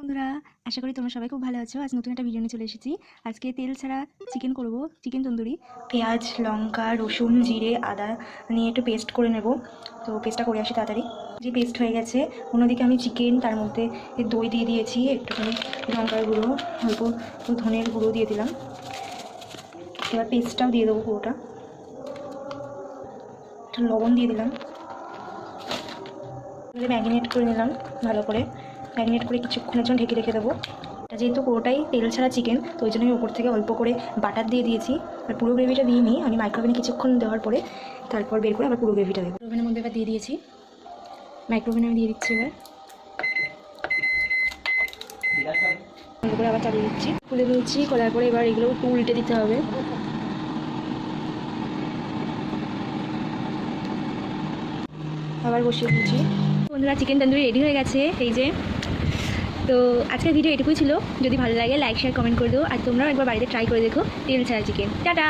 বন্ধুরা, আশা করি তোমরা সবাই খুব ভালো আছো। আজ নতুন একটা ভিডিও নিয়ে চলে এসেছি। আজকে তেল ছাড়া চিকেন করব, চিকেন তন্দুরি। পেঁয়াজ, লঙ্কা, রসুন, জিরে, আদা নিয়ে একটু পেস্ট করে নেব। তো পেস্টটা করে আসি তাড়াতাড়ি। যে পেস্ট হয়ে গেছে, অন্যদিকে আমি চিকেন, তার মধ্যে দই দিয়ে দিয়েছি, একটুখানি লঙ্কার গুঁড়ো, অল্প ধনের গুঁড়ো দিয়ে দিলাম। এবার পেস্টটাও দিয়ে দেবো পুরোটা, একটু লবণ দিয়ে দিলাম। ম্যারিনেট করে নিলাম ভালো করে। ম্যারিনেট করে কিছুক্ষণের জন্য ঢেকে রেখে দেবো। যেহেতু পুরোটাই তেল ছাড়া চিকেন, তো ওই জন্য আমি ওপর থেকে অল্প করে বাটার দিয়ে দিয়েছি। আর পুরো গ্রেভিটা দিয়ে নিই আমি মাইক্রোওভেনে কিছুক্ষণ দেওয়ার পরে, তারপর বের করে আবার পুরো গ্রেভিটা দেবো। ওভেনের মধ্যে এবার দিয়ে দিয়েছি, মাইক্রোওভেনে আমি দিয়ে দিচ্ছি। এবার করে আবার চালিয়ে দিচ্ছি, খুলে দিচ্ছি। খোলার পরে এবার এগুলো একটু উল্টে দিতে হবে। আবার বসিয়ে দিচ্ছি। বন্ধুরা, চিকেন তন্দুরি রেডি হয়ে গেছে। এই যে, তো আজকের ভিডিও এটুকুই ছিল। যদি ভালো লাগে লাইক শেয়ার কমেন্ট করে দিও। আর তোমরাও একবার বাড়িতে ট্রাই করে দেখো তেল ছাড়া চিকেন। টাটা।